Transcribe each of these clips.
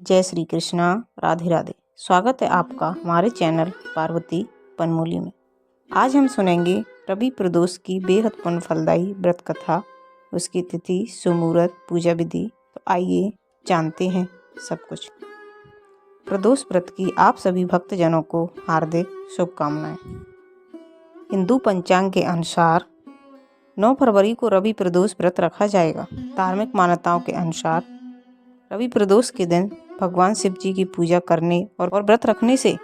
जय श्री कृष्णा। राधे राधे। स्वागत है आपका हमारे चैनल पार्वती पनमोली में। आज हम सुनेंगे रवि प्रदोष की बेहद पुण्य फलदायी व्रत कथा, उसकी तिथि, सुमुहूर्त, पूजा विधि। तो आइए जानते हैं सब कुछ। प्रदोष व्रत की आप सभी भक्तजनों को हार्दिक शुभकामनाएं। हिंदू पंचांग के अनुसार 9 फरवरी को रवि प्रदोष व्रत रखा जाएगा। धार्मिक मान्यताओं के अनुसार रवि प्रदोष के दिन भगवान शिव जी की पूजा करने और व्रत रखने से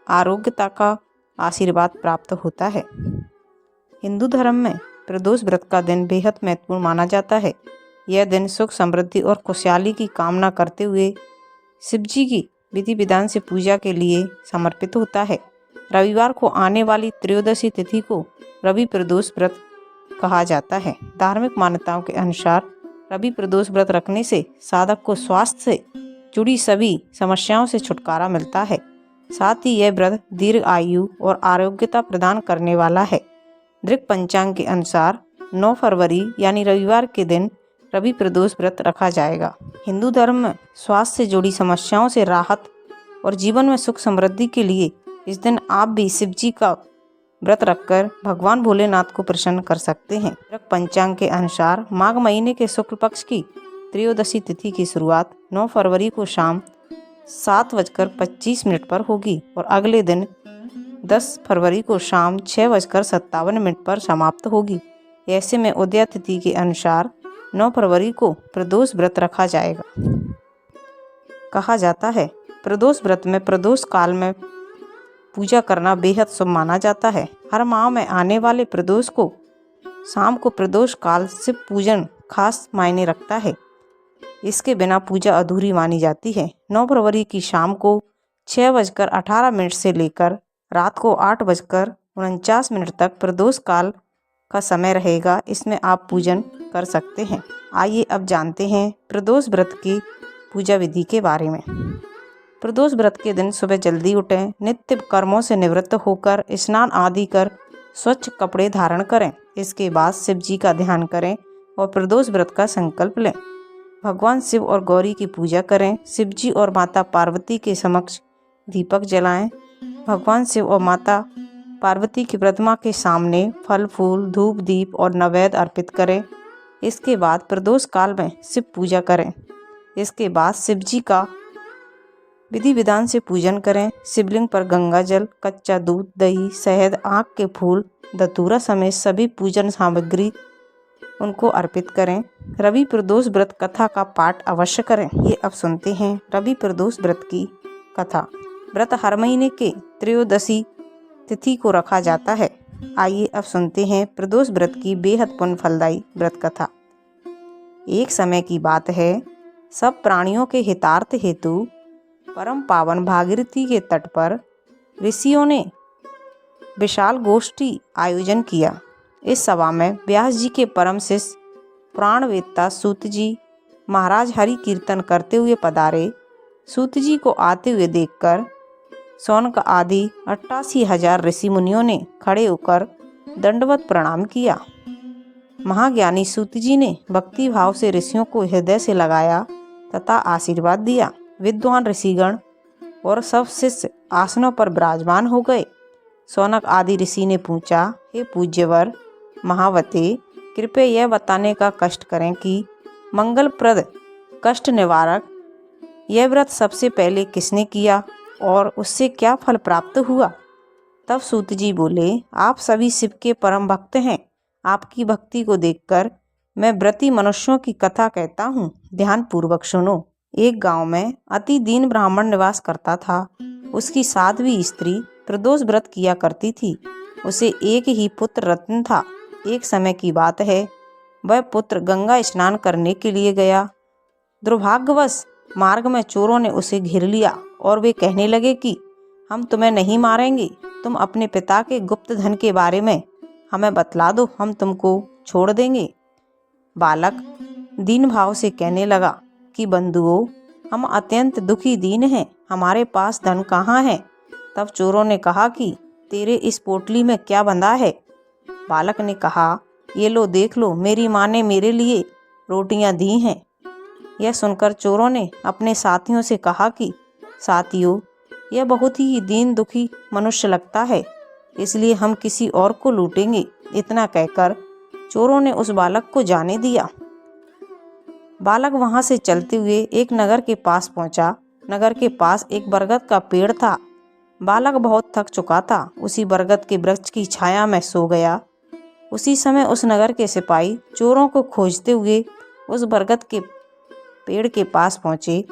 आरोग्यता का आशीर्वाद प्राप्त होता है। हिंदू धर्म में प्रदोष व्रत का दिन बेहद महत्वपूर्ण माना जाता है। यह दिन सुख, समृद्धि और खुशहाली की कामना करते हुए शिव जी की विधि विधान से पूजा के लिए समर्पित होता है। रविवार को आने वाली त्रयोदशी तिथि को रवि प्रदोष व्रत कहा जाता है। धार्मिक मान्यताओं के अनुसार रवि प्रदोष व्रत रखने से साधक को स्वास्थ्य से जुड़ी सभी समस्याओं से छुटकारा मिलता है। साथ ही यह व्रत दीर्घ आयु और आरोग्यता प्रदान करने वाला है। दृक पंचांग के अनुसार 9 फरवरी यानी रविवार के दिन रवि प्रदोष व्रत रखा जाएगा। हिंदू धर्म में स्वास्थ्य से जुड़ी समस्याओं से राहत और जीवन में सुख समृद्धि के लिए इस दिन आप भी शिव जी का व्रत रखकर भगवान भोलेनाथ को प्रसन्न कर सकते हैं। दृक पंचांग के अनुसार माघ महीने के शुक्ल पक्ष की त्रयोदशी तिथि की शुरुआत 9 फरवरी को शाम 7:25 पर होगी और अगले दिन 10 फरवरी को शाम 6:57 पर समाप्त होगी। ऐसे में उदया तिथि के अनुसार 9 फरवरी को प्रदोष व्रत रखा जाएगा। कहा जाता है प्रदोष व्रत में प्रदोष काल में पूजा करना बेहद शुभ माना जाता है। हर माह में आने वाले प्रदोष को शाम को प्रदोष काल शिव पूजन खास मायने रखता है। इसके बिना पूजा अधूरी मानी जाती है। 9 फरवरी की शाम को 6:18 से लेकर रात को 8:49 तक प्रदोष काल का समय रहेगा। इसमें आप पूजन कर सकते हैं। आइए अब जानते हैं प्रदोष व्रत की पूजा विधि के बारे में। प्रदोष व्रत के दिन सुबह जल्दी उठें, नित्य कर्मों से निवृत्त होकर स्नान आदि कर स्वच्छ कपड़े धारण करें। इसके बाद शिव जी का ध्यान करें और प्रदोष व्रत का संकल्प लें। भगवान शिव और गौरी की पूजा करें। शिव जी और माता पार्वती के समक्ष दीपक जलाएं। भगवान शिव और माता पार्वती की प्रतिमा के सामने फल, फूल, धूप, दीप और नैवेद्य अर्पित करें। इसके बाद प्रदोष काल में शिव पूजा करें। इसके बाद शिव जी का विधि विधान से पूजन करें। शिवलिंग पर गंगा जल, कच्चा दूध, दही, शहद, आँख के फूल, धतूरा समेत सभी पूजन सामग्री उनको अर्पित करें। रवि प्रदोष व्रत कथा का पाठ अवश्य करें। ये अब सुनते हैं रवि प्रदोष व्रत की कथा। व्रत हर महीने के त्रयोदशी तिथि को रखा जाता है। आइए अब सुनते हैं प्रदोष व्रत की बेहद पुण्य फलदायी व्रत कथा। एक समय की बात है, सब प्राणियों के हितार्थ हेतु परम पावन भागीरथी के तट पर ऋषियों ने विशाल गोष्ठी आयोजन किया। इस सभा में व्यास जी के परम शिष्य पुराणवेत्ता सूत जी महाराज हरि कीर्तन करते हुए पधारे। सूत जी को आते हुए देखकर शौनक आदि 88,000 ऋषि मुनियों ने खड़े होकर दंडवत प्रणाम किया। महाज्ञानी सूत जी ने भक्ति भाव से ऋषियों को हृदय से लगाया तथा आशीर्वाद दिया। विद्वान ऋषिगण और सब शिष्य आसनों पर विराजमान हो गए। शौनक आदि ऋषि ने पूछा, हे पूज्यवर महावते, कृपया यह बताने का कष्ट करें कि मंगलप्रद कष्ट निवारक यह व्रत सबसे पहले किसने किया और उससे क्या फल प्राप्त हुआ। तब सूत जी बोले, आप सभी शिव के परम भक्त हैं। आपकी भक्ति को देखकर मैं व्रती मनुष्यों की कथा कहता हूँ, ध्यान पूर्वक सुनो। एक गांव में अति दीन ब्राह्मण निवास करता था। उसकी साध्वी स्त्री प्रदोष व्रत किया करती थी। उसे एक ही पुत्र रत्न था। एक समय की बात है, वह पुत्र गंगा स्नान करने के लिए गया। दुर्भाग्यवश मार्ग में चोरों ने उसे घेर लिया और वे कहने लगे कि हम तुम्हें नहीं मारेंगे, तुम अपने पिता के गुप्त धन के बारे में हमें बतला दो, हम तुमको छोड़ देंगे। बालक दीन भाव से कहने लगा कि बंधुओं, हम अत्यंत दुखी दीन हैं, हमारे पास धन कहाँ है। तब चोरों ने कहा कि तेरे इस पोटली में क्या बंधा है। बालक ने कहा, ये लो, देख लो, मेरी माँ ने मेरे लिए रोटियां दी हैं। यह सुनकर चोरों ने अपने साथियों से कहा कि साथियों, यह बहुत ही दीन दुखी मनुष्य लगता है, इसलिए हम किसी और को लूटेंगे। इतना कहकर चोरों ने उस बालक को जाने दिया। बालक वहां से चलते हुए एक नगर के पास पहुंचा। नगर के पास एक बरगद का पेड़ था। बालक बहुत थक चुका था। उसी बरगद के वृक्ष की छाया में सो गया। उसी समय उस नगर के सिपाही चोरों को खोजते हुए उस बरगद के पेड़ के पास पहुंचे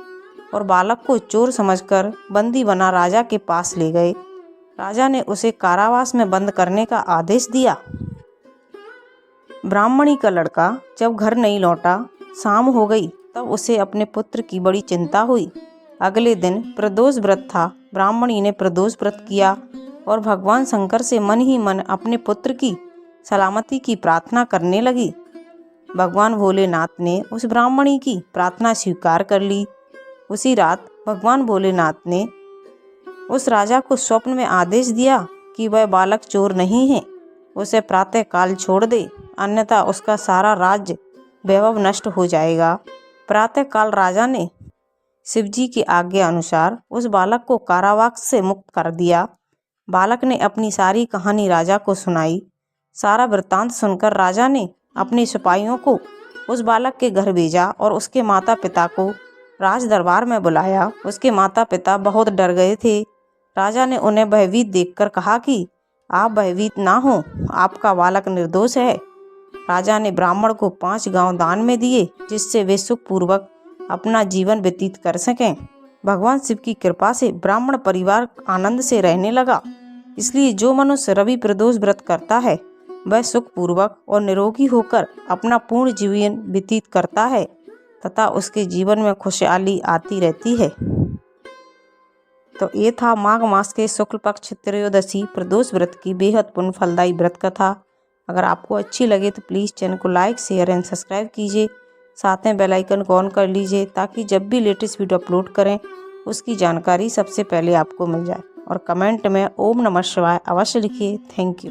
और बालक को चोर समझकर बंदी बना राजा के पास ले गए। राजा ने उसे कारावास में बंद करने का आदेश दिया। ब्राह्मणी का लड़का जब घर नहीं लौटा, शाम हो गई, तब उसे अपने पुत्र की बड़ी चिंता हुई। अगले दिन प्रदोष व्रत था। ब्राह्मणी ने प्रदोष व्रत किया और भगवान शंकर से मन ही मन अपने पुत्र की सलामती की प्रार्थना करने लगी। भगवान भोलेनाथ ने उस ब्राह्मणी की प्रार्थना स्वीकार कर ली। उसी रात भगवान भोलेनाथ ने उस राजा को स्वप्न में आदेश दिया कि वह बालक चोर नहीं है, उसे प्रातः काल छोड़ दे, अन्यथा उसका सारा राज्य वैभव नष्ट हो जाएगा। प्रातः काल राजा ने शिवजी की आज्ञा अनुसार उस बालक को कारावास से मुक्त कर दिया। बालक ने अपनी सारी कहानी राजा को सुनाई। सारा वृत्तांत सुनकर राजा ने अपने सिपाहियों को उस बालक के घर भेजा और उसके माता पिता को राज दरबार में बुलाया। उसके माता पिता बहुत डर गए थे। राजा ने उन्हें भयभीत देखकर कहा कि आप भयभीत ना हो, आपका बालक निर्दोष है। राजा ने ब्राह्मण को 5 गांव दान में दिए, जिससे वे सुखपूर्वक अपना जीवन व्यतीत कर सकें। भगवान शिव की कृपा से ब्राह्मण परिवार आनंद से रहने लगा। इसलिए जो मनुष्य रवि प्रदोष व्रत करता है वह सुखपूर्वक और निरोगी होकर अपना पूर्ण जीवन व्यतीत करता है तथा उसके जीवन में खुशहाली आती रहती है। तो ये था माघ मास के शुक्ल पक्ष त्रयोदशी प्रदोष व्रत की बेहद पुण्य फलदायी व्रत कथा। अगर आपको अच्छी लगे तो प्लीज़ चैनल को लाइक, शेयर एंड सब्सक्राइब कीजिए। साथ में बेल आइकन को ऑन कर लीजिए ताकि जब भी लेटेस्ट वीडियो अपलोड करें उसकी जानकारी सबसे पहले आपको मिल जाए। और कमेंट में ओम नमः शिवाय अवश्य लिखिए। Thank you.